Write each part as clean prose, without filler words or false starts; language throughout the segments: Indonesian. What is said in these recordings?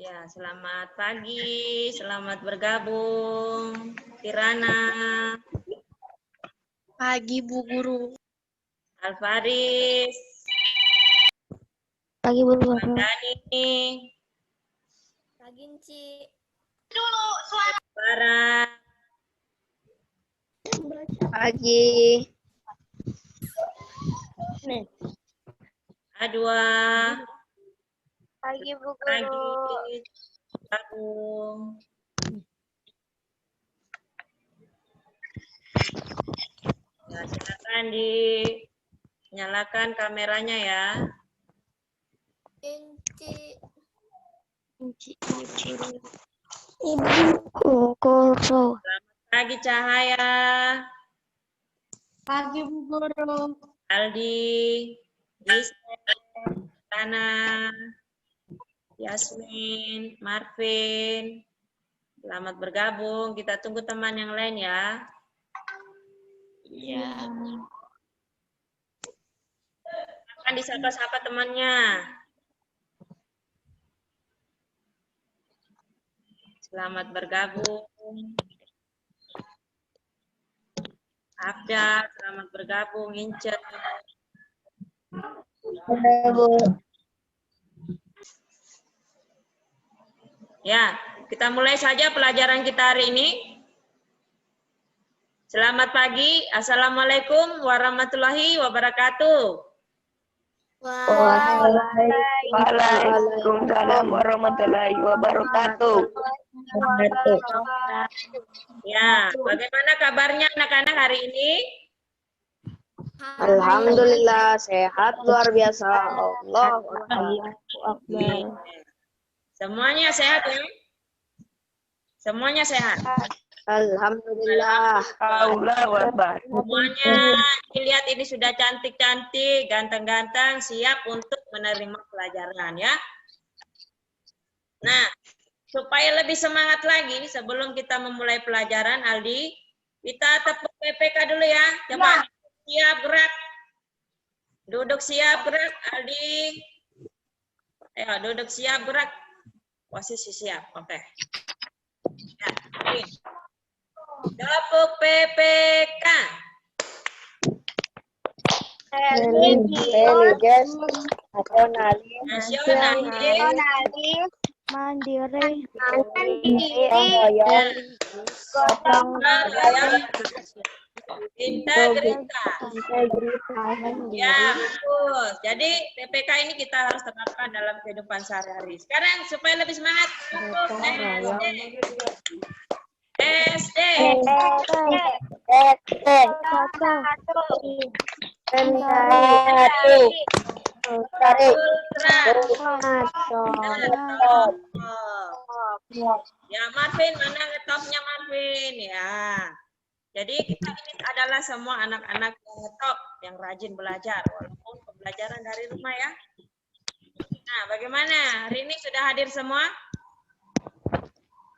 Ya, selamat pagi, selamat bergabung. Kirana, Pagi Bu Guru. Alfaris, Pagi Bu Guru. Dani, Pagi Ci. Farah, Pagi. Adwa, Pagi Bu Guru. pagi, gabung. Ya, silakan dinyalakan kameranya ya. Ibu Guru. Pagi Cahaya, Pagi Bu Guru. Aldi, Gisel, Tana, Yasmin, Marvin. Selamat bergabung. Kita tunggu teman yang lain ya. Iya. Akan disapa-sapa temannya. Selamat bergabung. Abda, selamat bergabung. Ince. Ya, kita mulai saja pelajaran kita hari ini. Selamat pagi. Assalamualaikum warahmatullahi wabarakatuh. Waalaikumsalam warahmatullahi wabarakatuh. Ya, bagaimana kabarnya anak-anak hari ini? Alhamdulillah sehat luar biasa. Allah Iya. Semuanya sehat ya? Semuanya sehat. Alhamdulillah. Allahu Akbar. Semuanya lihat ini sudah cantik-cantik, ganteng-ganteng, siap untuk menerima pelajaran ya. Nah, supaya lebih semangat lagi sebelum kita memulai pelajaran, Aldi, kita tepuk PPK dulu ya. Coba siap gerak. Duduk siap gerak, Aldi. Ayo, duduk siap gerak. Posisi siap. Oke. Ya, oke. Tepuk PPK. Religious, Nasionalis, Mandiri. gotong royong, integritas. integritas. Ya, bagus. Jadi PPK ini kita harus terapkan dalam kehidupan sehari-hari. Sekarang supaya lebih semangat, untuk SD. Ultra. Ya, Marvin, mana ngetopnya Marvin? Ya. Jadi kita ini adalah semua anak-anak yang ngetop, yang rajin belajar, walaupun pembelajaran dari rumah ya. Nah, bagaimana? Hari ini sudah hadir semua?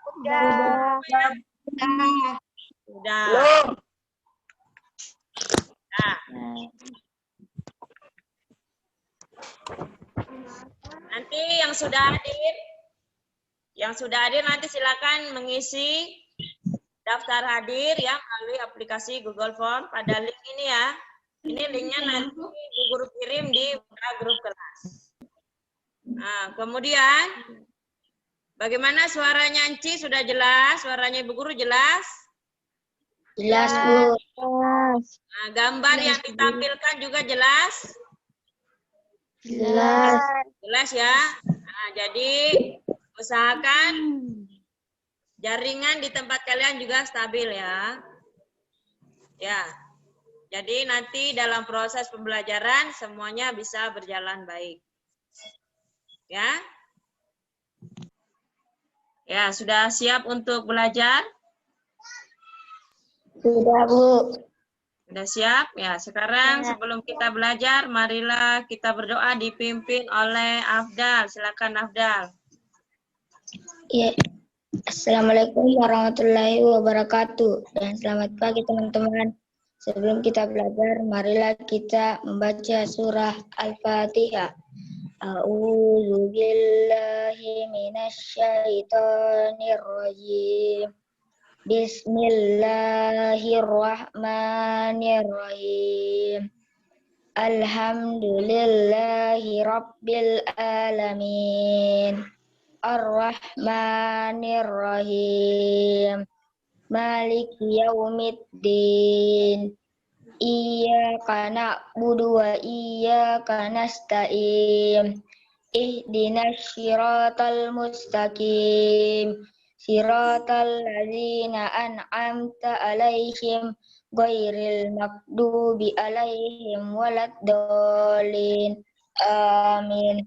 Sudah. Belum. Nah. Nanti yang sudah hadir nanti silakan mengisi daftar hadir ya melalui aplikasi Google Form pada link ini ya. Ini linknya nanti Bu Guru kirim di grup kelas. Nah, kemudian bagaimana suaranya Anci? Sudah jelas? Suaranya Ibu Guru jelas? Jelas, Bu. Nah, gambar yang ditampilkan juga jelas? Jelas. Jelas ya? Nah, jadi usahakan jaringan di tempat kalian juga stabil ya. Ya. Jadi nanti dalam proses pembelajaran semuanya bisa berjalan baik. Ya. Ya, sudah siap untuk belajar? Sudah, Bu. Sudah siap? Ya, sekarang sebelum kita belajar, marilah kita berdoa dipimpin oleh Afdal. Silakan Afdal. Ya. Assalamualaikum warahmatullahi wabarakatuh. Dan selamat pagi teman-teman. Sebelum kita belajar, marilah kita membaca surah Al-Fatihah. A'udzu billahi minasyaitonir rajim. Bismillahirrahmanirrahim. Alhamdulillahi rabbil alamin. Ar-Rahmanir-Rahim. Maliki yaumiddin. Iyyaka na'budu wa iyyaka nasta'in. Ihdinas siratal mustaqim. Siratal ladzina an'amta 'alaihim ghairil maghdubi 'alaihim waladdallin. Amin.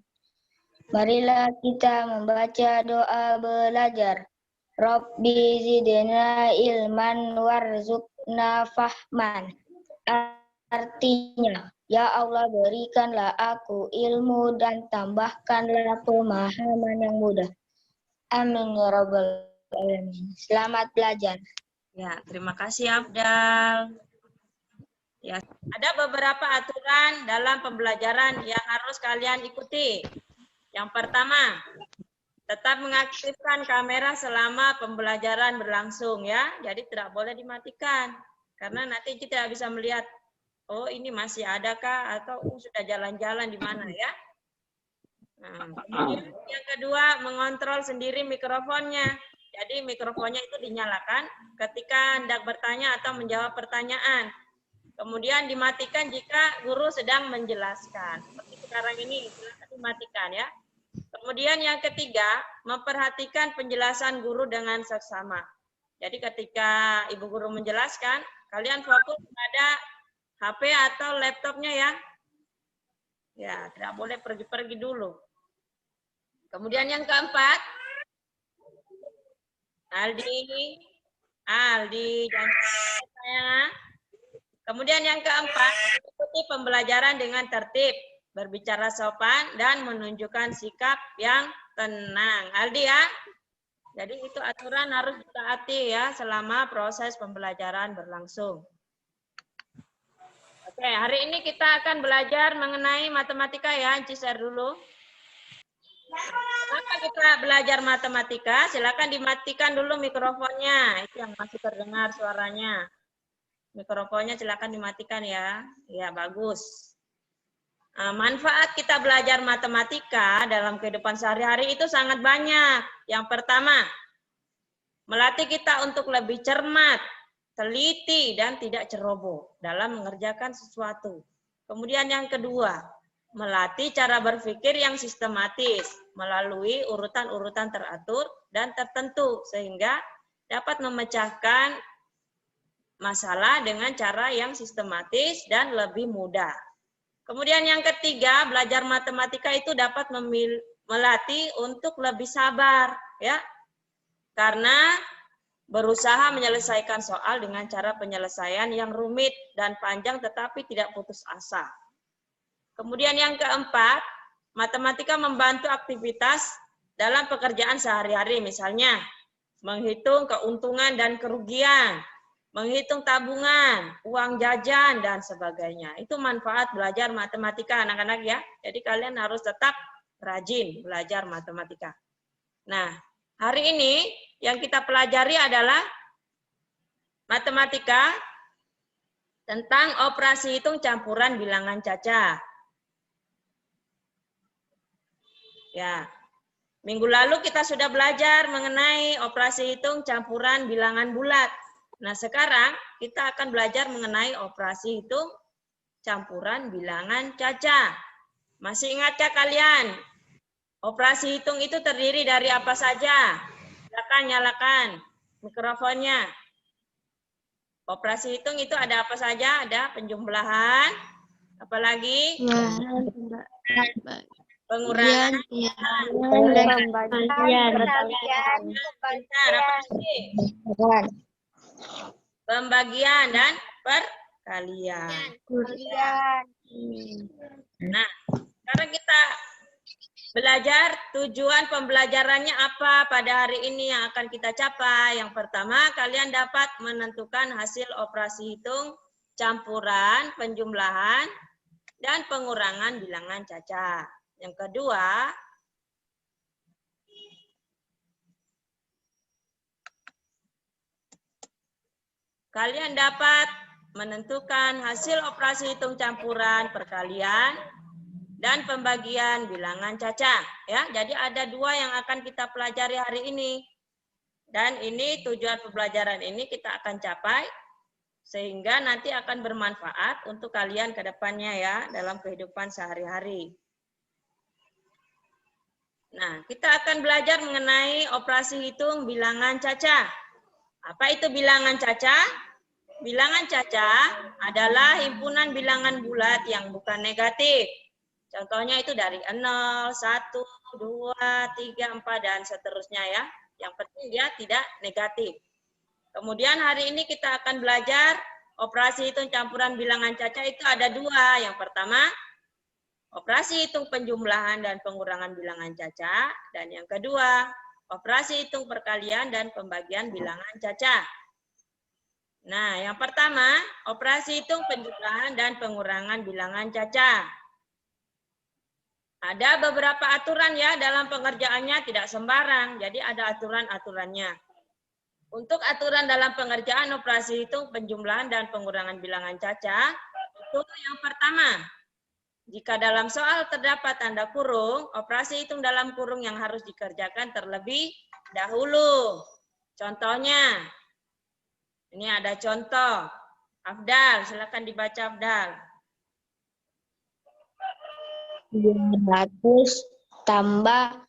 Marilah kita membaca doa belajar. Rabbi zidna ilman warzuqna fahman. Artinya, ya Allah berikanlah aku ilmu dan tambahkanlah pemahaman yang mudah. Amin ya rabbal alamin. Selamat belajar. Ya, terima kasih Abdal. Ya, ada beberapa aturan dalam pembelajaran yang harus kalian ikuti. Yang pertama, tetap mengaktifkan kamera selama pembelajaran berlangsung ya. Jadi tidak boleh dimatikan. Karena nanti kita tidak bisa melihat, oh ini masih adakah atau sudah jalan-jalan di mana ya. Nah, kemudian yang kedua, mengontrol sendiri mikrofonnya. Jadi mikrofonnya itu dinyalakan ketika hendak bertanya atau menjawab pertanyaan. Kemudian dimatikan jika guru sedang menjelaskan. Seperti sekarang ini, silakan dimatikan ya. Kemudian yang ketiga, memperhatikan penjelasan guru dengan seksama. Jadi ketika ibu guru menjelaskan, kalian fokus pada HP atau laptopnya ya. Ya, tidak boleh pergi-pergi dulu. Kemudian yang keempat, Aldi, jangan sayang. Kemudian yang keempat, ikuti pembelajaran dengan tertib, berbicara sopan, dan menunjukkan sikap yang tenang. Aldi ya? Jadi itu aturan harus ditaati ya selama proses pembelajaran berlangsung. Oke, hari ini kita akan belajar mengenai matematika ya. Anci share dulu. Kenapa kita belajar matematika? Silakan dimatikan dulu mikrofonnya. Itu yang masih terdengar suaranya. Mikrofonnya silakan dimatikan ya. Ya, bagus. Manfaat kita belajar matematika dalam kehidupan sehari-hari itu sangat banyak. Yang pertama, melatih kita untuk lebih cermat, teliti, dan tidak ceroboh dalam mengerjakan sesuatu. Kemudian yang kedua, melatih cara berpikir yang sistematis melalui urutan-urutan teratur dan tertentu sehingga dapat memecahkan masalah dengan cara yang sistematis dan lebih mudah. Kemudian yang ketiga, belajar matematika itu dapat melatih untuk lebih sabar, ya. Karena berusaha menyelesaikan soal dengan cara penyelesaian yang rumit dan panjang tetapi tidak putus asa. Kemudian yang keempat, matematika membantu aktivitas dalam pekerjaan sehari-hari, misalnya menghitung keuntungan dan kerugian, menghitung tabungan, uang jajan, dan sebagainya. Itu manfaat belajar matematika anak-anak ya. Jadi kalian harus tetap rajin belajar matematika. Nah, hari ini yang kita pelajari adalah matematika tentang operasi hitung campuran bilangan caca. Ya, minggu lalu kita sudah belajar mengenai operasi hitung campuran bilangan bulat. Nah, sekarang kita akan belajar mengenai operasi hitung campuran bilangan caca. Masih ingatkah kalian? Operasi hitung itu terdiri dari apa saja? Silakan nyalakan mikrofonnya. Operasi hitung itu ada apa saja? Ada penjumlahan, apalagi pengurangan, pembagian dan perkalian. Nah, sekarang kita belajar tujuan pembelajarannya apa pada hari ini yang akan kita capai. Yang pertama, kalian dapat menentukan hasil operasi hitung campuran, penjumlahan, dan pengurangan bilangan caca. Yang kedua, kalian dapat menentukan hasil operasi hitung campuran perkalian dan pembagian bilangan cacah. Ya, jadi ada dua yang akan kita pelajari hari ini. Dan ini tujuan pembelajaran ini kita akan capai sehingga nanti akan bermanfaat untuk kalian ke depannya ya dalam kehidupan sehari-hari. Nah, kita akan belajar mengenai operasi hitung bilangan cacah. Apa itu bilangan cacah? Bilangan cacah adalah himpunan bilangan bulat yang bukan negatif. Contohnya itu dari 0, 1, 2, 3, 4, dan seterusnya ya. Yang penting dia tidak negatif. Kemudian hari ini kita akan belajar operasi hitung campuran bilangan cacah itu ada dua. Yang pertama, operasi hitung penjumlahan dan pengurangan bilangan cacah. Dan yang kedua, operasi hitung perkalian dan pembagian bilangan cacah. Nah, yang pertama, operasi hitung penjumlahan dan pengurangan bilangan cacah. Ada beberapa aturan ya dalam pengerjaannya, tidak sembarang. Jadi ada aturan-aturannya. Untuk aturan dalam pengerjaan operasi hitung penjumlahan dan pengurangan bilangan cacah, itu yang pertama, jika dalam soal terdapat tanda kurung, operasi hitung dalam kurung yang harus dikerjakan terlebih dahulu. Contohnya, ini ada contoh. Afdal, silakan dibaca Afdal. 200 tambah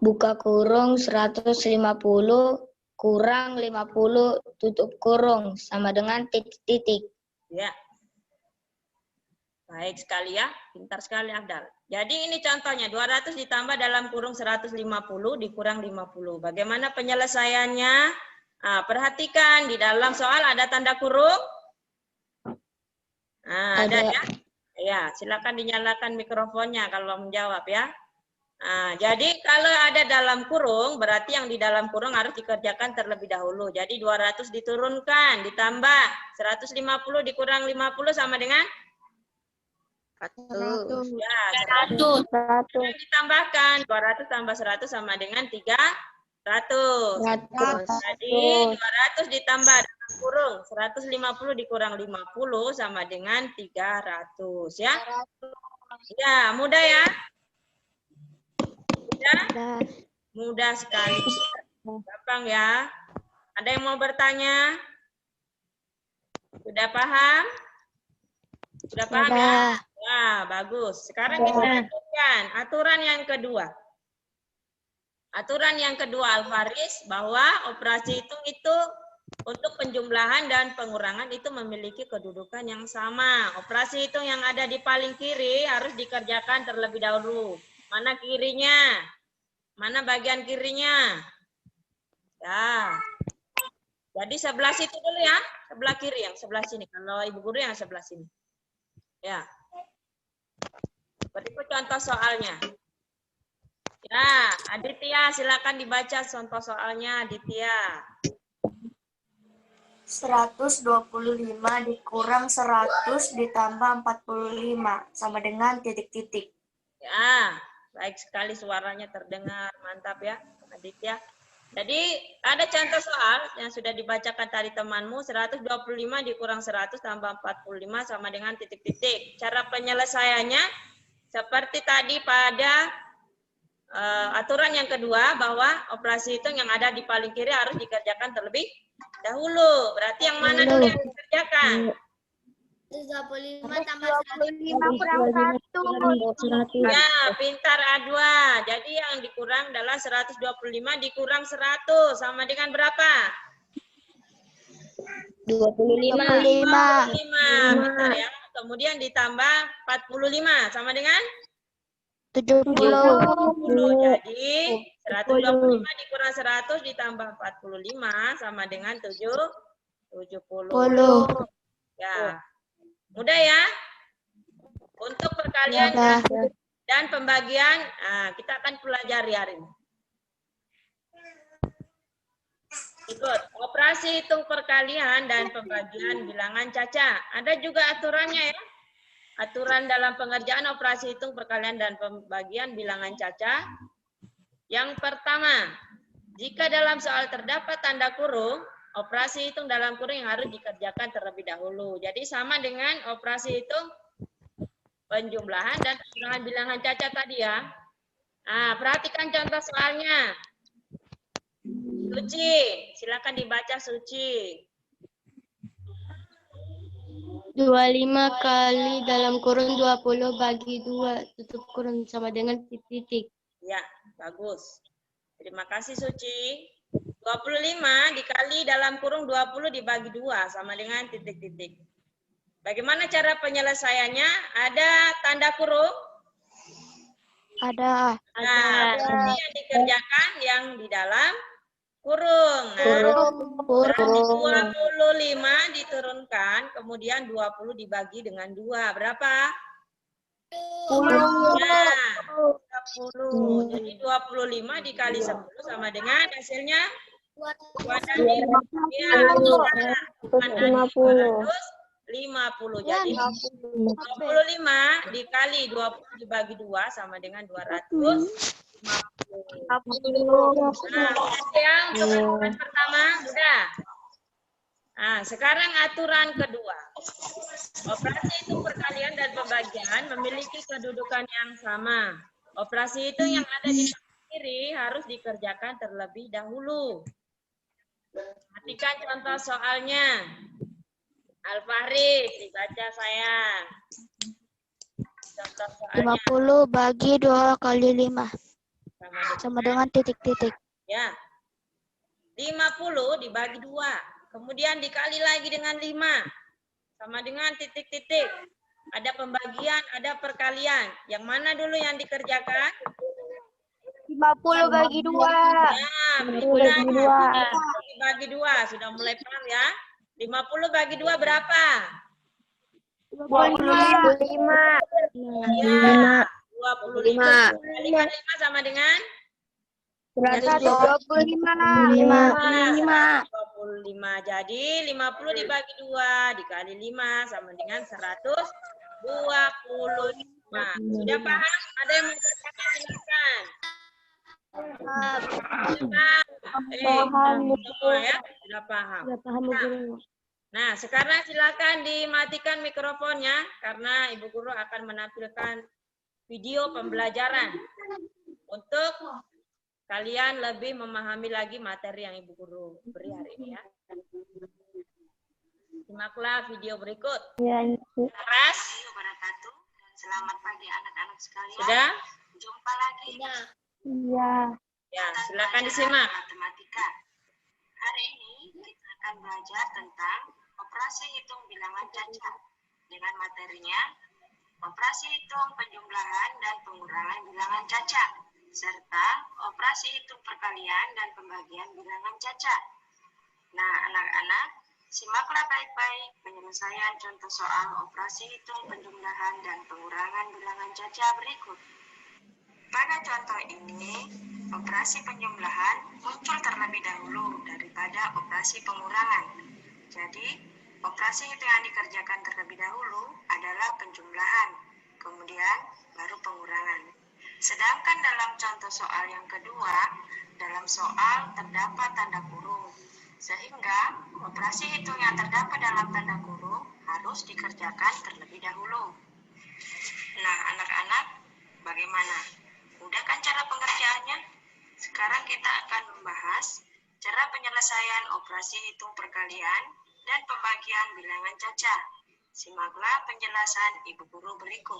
buka kurung 150 kurang 50 tutup kurung sama dengan titik-titik. Ya. Baik sekali ya, pintar sekali Afdal. Jadi ini contohnya 200 ditambah dalam kurung 150 dikurang 50. Bagaimana penyelesaiannya? Nah, perhatikan di dalam soal ada tanda kurung. Nah, ada ya? Ya, silakan dinyalakan mikrofonnya kalau menjawab ya. Nah, jadi kalau ada dalam kurung, berarti yang di dalam kurung harus dikerjakan terlebih dahulu. Jadi 200 diturunkan, ditambah 150 dikurang 50 sama dengan 100. ya, 100. 100. Ditambahkan 200 tambah 100 sama dengan 300. Jadi 200 ditambah dalam kurung 150 dikurang 50 sama dengan 300 ya. Ya, mudah ya. Mudah? Mudah sekali. Gampang ya. Ada yang mau bertanya? Sudah paham? Sudah paham ya? Wah, bagus. Sekarang kita lanjutkan aturan yang kedua. Aturan yang kedua, Alfaris, bahwa operasi hitung itu untuk penjumlahan dan pengurangan itu memiliki kedudukan yang sama. Operasi hitung yang ada di paling kiri harus dikerjakan terlebih dahulu. Mana kirinya? Mana bagian kirinya? Ya. Jadi sebelah situ dulu ya. Sebelah kiri, yang sebelah sini. Kalau Ibu Guru yang sebelah sini. Ya. Berikut contoh soalnya. Ya, Aditya silakan dibaca contoh soalnya, Aditya. 125 dikurang 100 ditambah 45 sama dengan titik-titik. Ya, baik sekali suaranya terdengar, mantap ya, Aditya. Jadi ada contoh soal yang sudah dibacakan tadi temanmu, 125 dikurang 100 tambah 45 sama dengan titik-titik. Cara penyelesaiannya seperti tadi pada aturan yang kedua, bahwa operasi hitung yang ada di paling kiri harus dikerjakan terlebih dahulu. Berarti yang mana dulu yang dikerjakan? 35 tambah 125 kurang 1. Ya, pintar A2. Jadi yang dikurang adalah 125 dikurang 100 sama dengan berapa? 25. 25. Pintar ya. Kemudian ditambah 45 sama dengan 70. Jadi 125 dikurang 100 ditambah 45 sama dengan 70. Ya. Mudah ya? Untuk perkalian dan pembagian, kita akan pelajari hari ini. Ikut operasi hitung perkalian dan pembagian bilangan cacah. Ada juga aturannya ya. aturan dalam pengerjaan operasi hitung perkalian dan pembagian bilangan caca. Yang pertama, jika dalam soal terdapat tanda kurung, operasi hitung dalam kurung yang harus dikerjakan terlebih dahulu. Jadi sama dengan operasi hitung penjumlahan dan pengurangan bilangan caca tadi ya. Nah, perhatikan contoh soalnya. Suci, silakan dibaca Suci. 25 kali dalam kurung 20 bagi 2 tutup kurung sama dengan titik. Ya, bagus. Terima kasih Suci. 25 dikali dalam kurung 20 dibagi 2 sama dengan titik-titik. Bagaimana cara penyelesaiannya? Ada tanda kurung? Ada. Nah, berarti yang dikerjakan yang di dalam kurung. Nah, berarti 25 diturunkan, kemudian 20 dibagi dengan 2. Berapa? 10. Nah, 10. Jadi 25 dikali 10 sama dengan hasilnya 250. Jadi 25 dikali 20 dibagi 2 sama dengan 250. Nah, yang kebetulan pertama sudah. Nah, sekarang aturan kedua. Operasi hitung perkalian dan pembagian memiliki kedudukan yang sama. Operasi hitung yang ada di kiri harus dikerjakan terlebih dahulu. Perhatikan contoh soalnya. Al-Fahri, dibaca sayang. Contoh soalnya. 50 bagi 2 kali 5 sama dengan titik-titik. Ya. 50 dibagi 2. Kemudian dikali lagi dengan 5. Sama dengan titik-titik. Ada pembagian, ada perkalian. Yang mana dulu yang dikerjakan? 50 bagi 2. Ya, berikutnya dibagi 2. Sudah mulai paham ya? 50 bagi 2 berapa? 25. Ya, 25. Kalikan 5 sama dengan? 25. Jadi 50 dibagi 2 dikali 5 sama dengan 125. Sudah paham? Ada yang mau bertanya silakan. Semua ya, sudah paham. Nah, sekarang silakan dimatikan mikrofonnya karena Ibu Guru akan menampilkan video pembelajaran untuk kalian lebih memahami lagi materi yang Ibu Guru beri hari ini ya. Simaklah video berikut. Keras. Selamat pagi anak-anak sekalian. Sudah? Jumpa lagi. Iya. Ya, silakan disimak. Matematika. Hari ini kita akan belajar tentang operasi hitung bilangan caca dengan materinya operasi hitung penjumlahan dan pengurangan bilangan caca serta operasi hitung perkalian dan pembagian bilangan caca. Nah, anak-anak, simaklah baik-baik penyelesaian contoh soal operasi hitung penjumlahan dan pengurangan bilangan caca berikut. Pada contoh ini, operasi penjumlahan muncul terlebih dahulu daripada operasi pengurangan. Jadi, operasi itu yang dikerjakan terlebih dahulu adalah penjumlahan, kemudian baru pengurangan. Sedangkan dalam contoh soal yang kedua, dalam soal terdapat tanda kurung, sehingga operasi hitung yang terdapat dalam tanda kurung harus dikerjakan terlebih dahulu. Nah, anak-anak, bagaimana? Mudah kan cara pengerjaannya? Sekarang kita akan membahas cara penyelesaian operasi hitung perkalian dan pembagian bilangan caca. Simaklah penjelasan Ibu Guru berikut.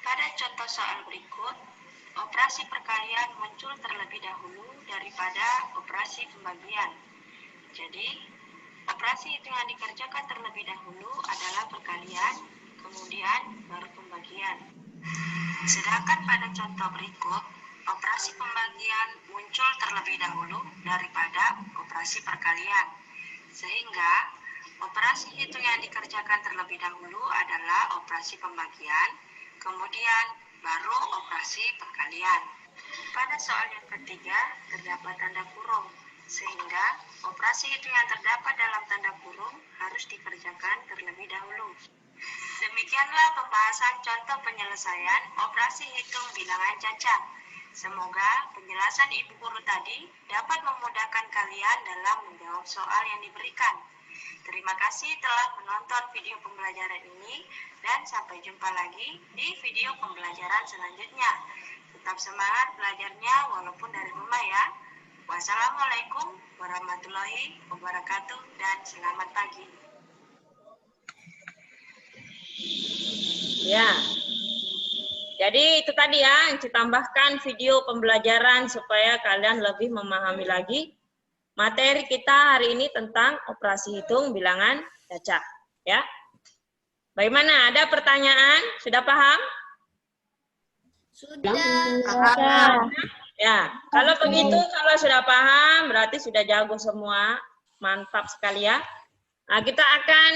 Pada contoh soal berikut, operasi perkalian muncul terlebih dahulu daripada operasi pembagian. Jadi, operasi itu yang dikerjakan terlebih dahulu adalah perkalian, kemudian baru pembagian. Sedangkan pada contoh berikut, operasi pembagian muncul terlebih dahulu daripada operasi perkalian. Sehingga, operasi hitung yang dikerjakan terlebih dahulu adalah operasi pembagian, kemudian baru operasi perkalian. Pada soal yang ketiga, terdapat tanda kurung, sehingga operasi hitung yang terdapat dalam tanda kurung harus dikerjakan terlebih dahulu. Demikianlah pembahasan contoh penyelesaian operasi hitung bilangan cacat. Semoga penjelasan Ibu Guru tadi dapat memudahkan kalian dalam menjawab soal yang diberikan. Terima kasih telah menonton video pembelajaran ini dan sampai jumpa lagi di video pembelajaran selanjutnya. Tetap semangat belajarnya walaupun dari rumah ya. Wassalamualaikum warahmatullahi wabarakatuh dan selamat pagi. Ya, jadi itu tadi ya, yang ditambahkan video pembelajaran supaya kalian lebih memahami lagi materi kita hari ini tentang operasi hitung bilangan cacat. Ya, bagaimana? Ada pertanyaan? Sudah paham? Sudah. Ya, kalau begitu, kalau sudah paham, berarti sudah jago semua. Mantap sekali ya. Nah, kita akan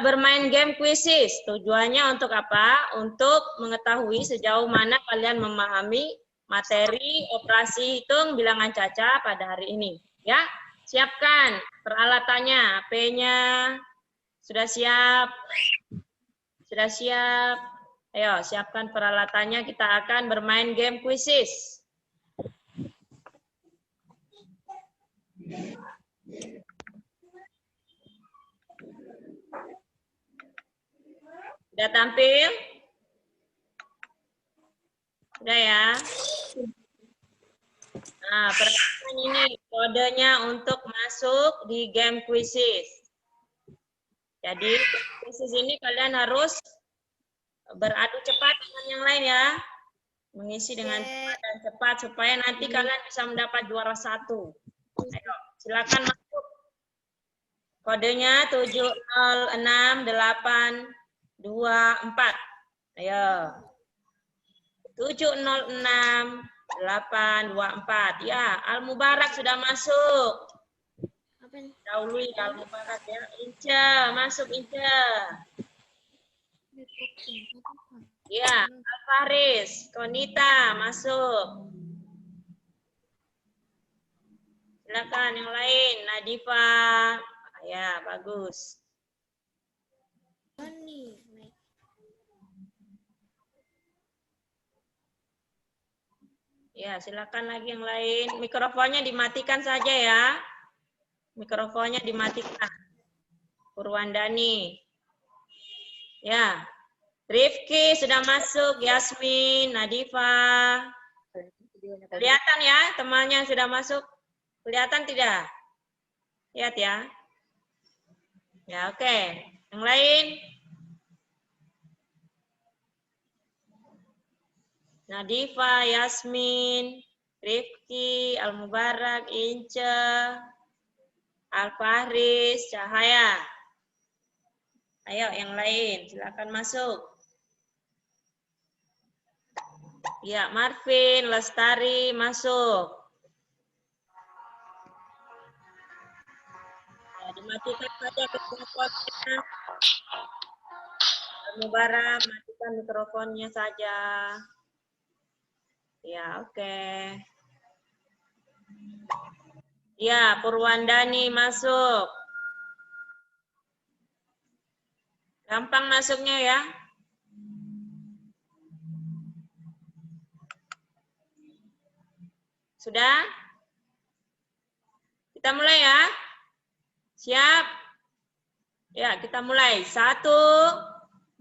bermain game quizzes. Tujuannya untuk apa? Untuk mengetahui sejauh mana kalian memahami materi operasi hitung bilangan cacat pada hari ini. Ya, siapkan peralatannya. HP-nya sudah siap? Sudah siap? Ayo, siapkan peralatannya. Kita akan bermain game quizzes. Sudah tampil? Sudah ya? Nah, perhatikan ini kodenya untuk masuk di game quizzes. Jadi, quizzes ini kalian harus beradu cepat dengan yang lain ya. Mengisi dengan cepat dan cepat supaya nanti kalian bisa mendapat juara 1. Ayo, silakan masuk. Kodenya 7068824. Ayo. 7068824. Ya, Al Mubarak sudah masuk. Dahului Al Mubarak ya. Inca, masuk Inca. Ya, Al Faris, Konita masuk. Silakan yang lain, Nadifa. Ya, bagus. Ya, silakan lagi yang lain. Mikrofonnya dimatikan saja ya. Mikrofonnya dimatikan. Purwandani. Ya. Rifki sudah masuk, Yasmin, Nadifa. Kelihatan ya temannya sudah masuk? Kelihatan tidak? Lihat ya. Ya, oke. Yang lain? Nadifa, Yasmin, Rifki, Al Mubarak, Ince, Al Fahris, Cahaya. Ayo yang lain, silakan masuk. Ya, Marvin, Lestari, masuk. Ya, dimatikan saja mikrofonnya. Al Mubarak, matikan mikrofonnya saja. Ya, oke. Ya, Purwandani masuk. Gampang masuknya ya. Sudah? Kita mulai ya. Siap? Ya, kita mulai. 1,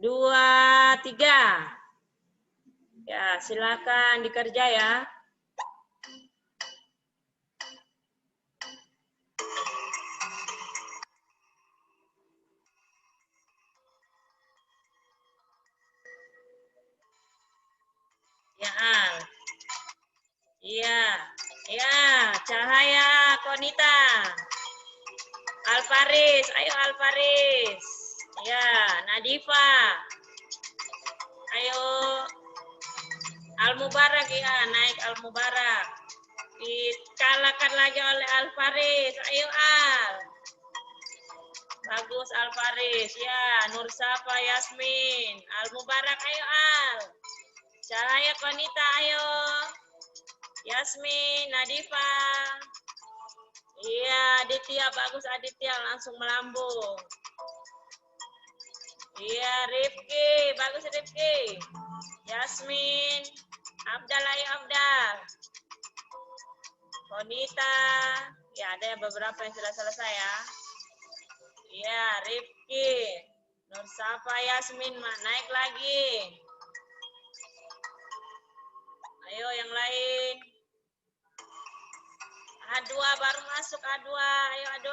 2, 3. Ya, silakan dikerja ya. Ya, Al. Iya. Ya, Cahaya, Konita. Al Faris, ayo Al Faris. Ya, Nadifa. Ayo. Al Mubarak ya, naik Al Mubarak. Dikalahkan lagi oleh Al Faris. Ayo Al. Bagus Al Faris. Ya, Nur Safa, Yasmin. Al Mubarak, ayo Al. Cahaya, Konita, ayo. Yasmin, Nadifa. Iya, Aditya, bagus Aditya, langsung melambung. Iya, Rifki. Bagus, Rifki. Yasmin. Abdal, ayo Abdal. Konita. Ya, ada beberapa yang sudah selesai ya. Iya, Rifki. Nursafa, Yasmin, naik lagi. Ayo yang lain. A2 baru masuk A2. Ayo A2.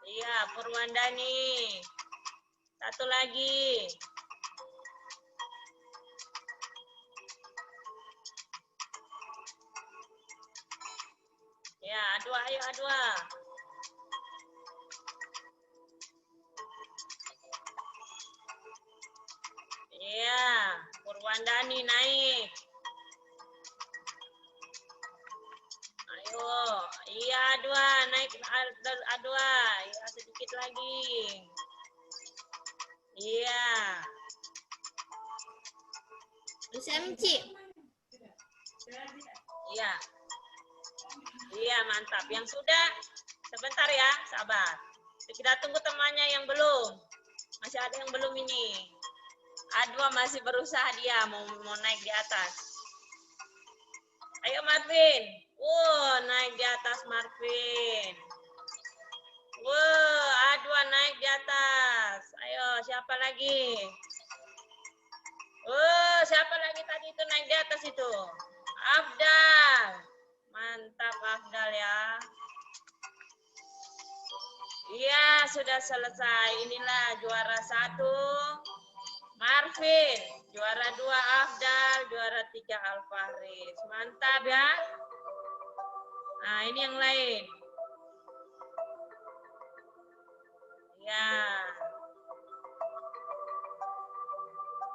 Iya, Purwandani. Satu lagi. Ya, A2, ayo A2. Iya, Purwandani naik. Ayo, iya A2, naik A2. Ya, sedikit lagi. Iya. SMC. Iya. Iya, mantap. Yang sudah, sebentar ya, sabar. Kita tunggu temannya yang belum. Masih ada yang belum ini. A2 masih berusaha dia mau naik di atas. Ayo Marvin. Naik di atas Marvin. A2 naik di atas. Ayo, siapa lagi? Siapa lagi tadi itu naik di atas itu? Afdal. Mantap Afdal ya. Iya, sudah selesai. Inilah juara 1 Marvin, juara 2 Afdal, juara 3 Alfaris. Mantap ya. Nah, ini yang lain. Ya.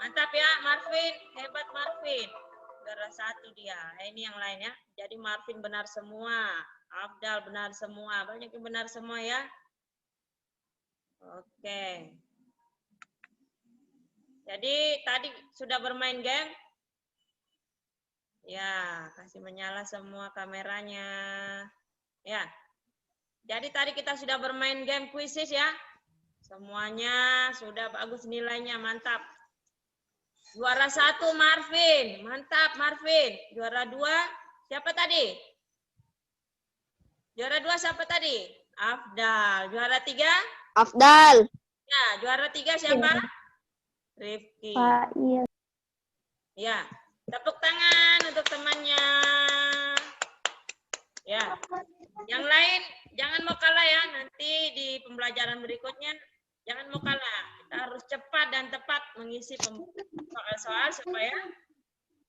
Mantap ya Marvin, hebat Marvin. Juara 1 dia. Ini yang lain ya. Jadi Marvin benar semua, Afdal benar semua, banyak yang benar semua ya. Oke. Jadi tadi sudah bermain game? Ya, kasih menyala semua kameranya. Ya. Jadi tadi kita sudah bermain game kuisis ya. Semuanya sudah bagus nilainya, mantap. Juara 1 Marvin, mantap Marvin. Juara 2 siapa tadi? Juara 2 siapa tadi? Afdal. Juara 3? Afdal. Ya, juara 3 siapa? Rifki. Pak, iya. Ya, tepuk tangan untuk temannya. Ya, yang lain jangan mau kalah ya. Nanti di pembelajaran berikutnya jangan mau kalah. Kita harus cepat dan tepat mengisi soal-soal supaya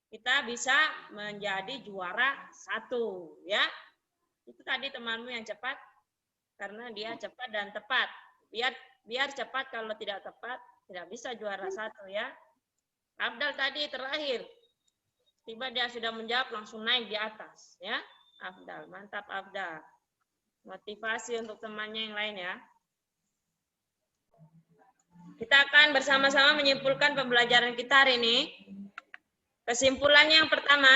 kita bisa menjadi juara 1 ya. Itu tadi temanmu yang cepat karena dia cepat dan tepat. Biar cepat, kalau tidak tepat tidak bisa juara 1 ya. Abdal tadi terakhir. Tiba dia sudah menjawab langsung naik di atas ya. Abdal, mantap Abdal. Motivasi untuk temannya yang lain ya. Kita akan bersama-sama menyimpulkan pembelajaran kita hari ini. Kesimpulannya yang pertama,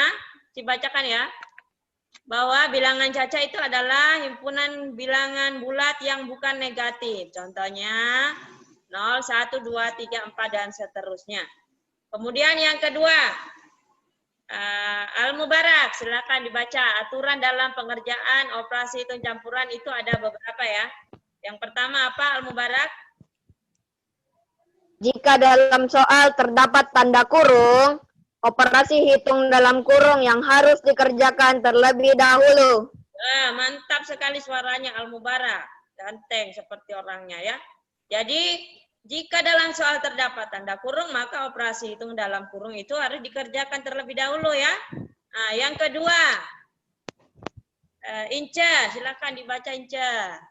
dibacakan ya. Bahwa bilangan caca itu adalah himpunan bilangan bulat yang bukan negatif. Contohnya 0, 1, 2, 3, 4, dan seterusnya. Kemudian yang kedua, Al-Mubarak, silakan dibaca. Aturan dalam pengerjaan operasi hitung campuran itu ada beberapa ya. Yang pertama apa Al-Mubarak? Jika dalam soal terdapat tanda kurung, operasi hitung dalam kurung yang harus dikerjakan terlebih dahulu. Mantap sekali suaranya Al-Mubarak. Ganteng seperti orangnya ya. Jadi jika dalam soal terdapat tanda kurung, maka operasi hitung dalam kurung itu harus dikerjakan terlebih dahulu ya. Nah, yang kedua, Ince, silakan dibaca Ince.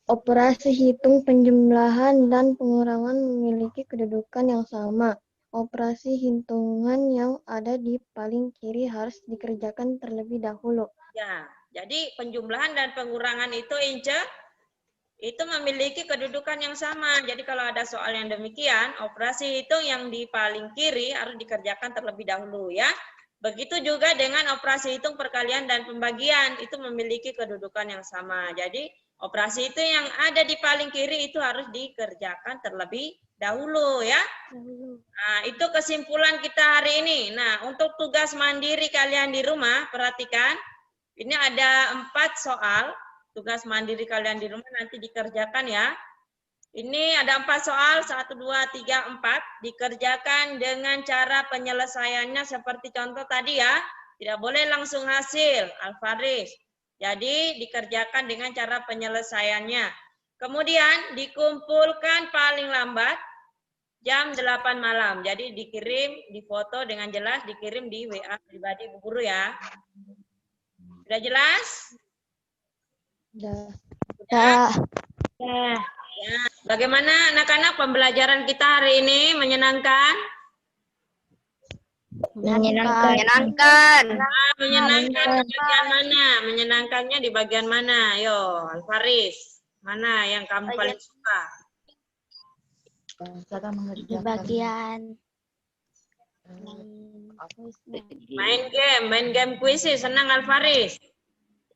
Operasi hitung penjumlahan dan pengurangan memiliki kedudukan yang sama. Operasi hitungan yang ada di paling kiri harus dikerjakan terlebih dahulu. Ya, jadi penjumlahan dan pengurangan itu Ince itu memiliki kedudukan yang sama. Jadi kalau ada soal yang demikian, operasi hitung yang di paling kiri harus dikerjakan terlebih dahulu ya. Begitu juga dengan operasi hitung, perkalian, dan pembagian. Itu memiliki kedudukan yang sama. Jadi operasi itu yang ada di paling kiri itu harus dikerjakan terlebih dahulu ya. Nah, itu kesimpulan kita hari ini. Nah, untuk tugas mandiri kalian di rumah, perhatikan. Ini ada 4 soal. Tugas mandiri kalian di rumah nanti dikerjakan ya. Ini ada 4 soal, 1, 2, 3, 4. Dikerjakan dengan cara penyelesaiannya seperti contoh tadi ya. Tidak boleh langsung hasil, Alfaris. Jadi dikerjakan dengan cara penyelesaiannya. Kemudian dikumpulkan paling lambat jam 8 malam. Jadi dikirim, difoto dengan jelas, dikirim di WA pribadi Bu Guru ya. Sudah jelas? Sudah. Ya. Bagaimana anak-anak pembelajaran kita hari ini? Menyenangkan? Menyenangkan. Menyenangkan di bagian mana? Menyenangkannya di bagian mana? Yo, Alfaris. Mana yang kamu paling suka? Di bagian Main game kuisi senang Alfaris.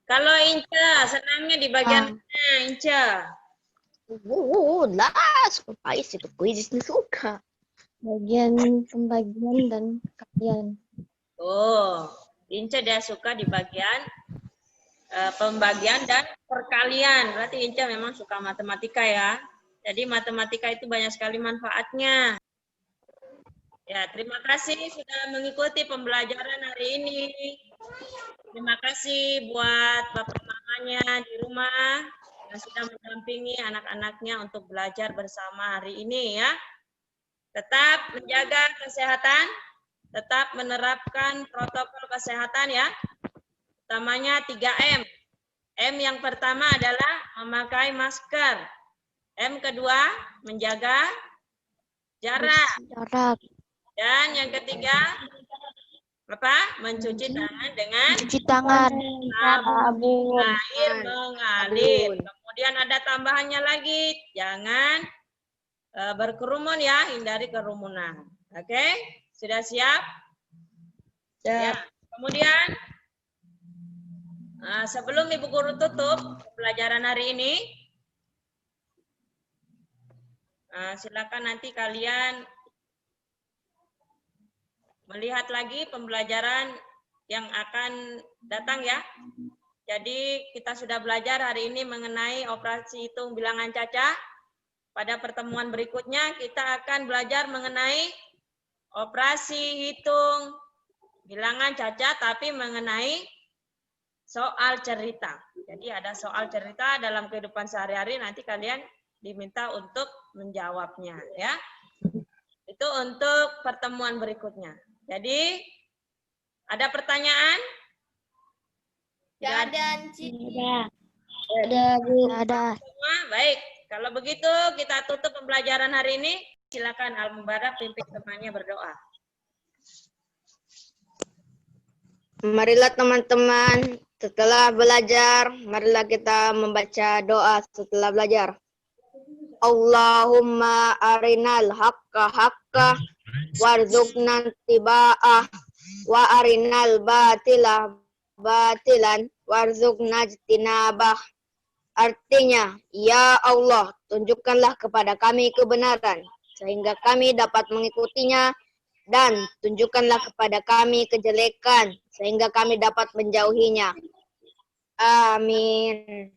Kalau Inca senangnya di bagian mana, Inca? Suka itu kuis suka. Bagian pembagian dan kalian. Oh, Inca dia suka di bagian pembagian dan perkalian. Berarti Inca memang suka matematika ya. Jadi matematika itu banyak sekali manfaatnya. Ya, terima kasih sudah mengikuti pembelajaran hari ini. Terima kasih buat bapak mamanya di rumah yang sudah mendampingi anak-anaknya untuk belajar bersama hari ini ya. Tetap menjaga kesehatan, tetap menerapkan protokol kesehatan ya. Utamanya 3M. M yang pertama adalah memakai masker. M kedua, menjaga jarak. Dan yang ketiga, apa? Mencuci tangan dengan sabun, air mengalir. Kemudian ada tambahannya lagi, jangan berkerumun ya, hindari kerumunan. Oke, sudah siap? Ya. Kemudian sebelum Ibu Guru tutup pelajaran hari ini, silakan nanti kalian melihat lagi pembelajaran yang akan datang ya. Jadi kita sudah belajar hari ini mengenai operasi hitung bilangan caca. Pada pertemuan berikutnya kita akan belajar mengenai operasi hitung bilangan caca tapi mengenai soal cerita. Jadi ada soal cerita dalam kehidupan sehari-hari, nanti kalian diminta untuk menjawabnya ya. Itu untuk pertemuan berikutnya. Jadi ada pertanyaan? Tidak ada, Ci. Ada, Bu. Ada. Semua? Baik. Kalau begitu kita tutup pembelajaran hari ini. Silakan Al-Mubarak pimpin temannya berdoa. Marilah teman-teman, setelah belajar, marilah kita membaca doa setelah belajar. Allahumma arinal haqqa haqqa warzuqna tiba'ah wa arinal batila batilan warzuqna jinabah. Artinya, ya Allah, tunjukkanlah kepada kami kebenaran sehingga kami dapat mengikutinya, dan tunjukkanlah kepada kami kejelekan sehingga kami dapat menjauhinya. Amin.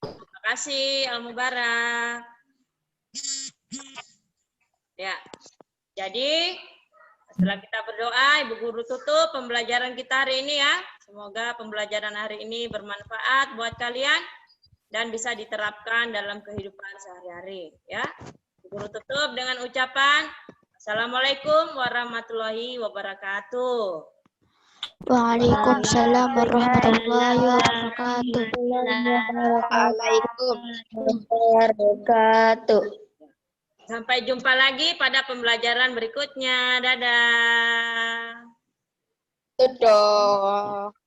Terima kasih Al-Mubarak. Ya. Jadi setelah kita berdoa, Ibu Guru tutup pembelajaran kita hari ini ya. Semoga pembelajaran hari ini bermanfaat buat kalian dan bisa diterapkan dalam kehidupan sehari-hari ya. Ibu Guru tutup dengan ucapan Assalamualaikum warahmatullahi wabarakatuh. Waalaikumsalam warahmatullahi wabarakatuh. Waalaikumsalam Wabarakatuh. Sampai jumpa lagi pada pembelajaran berikutnya. Dadah. warahmatullahi wabarakatuh.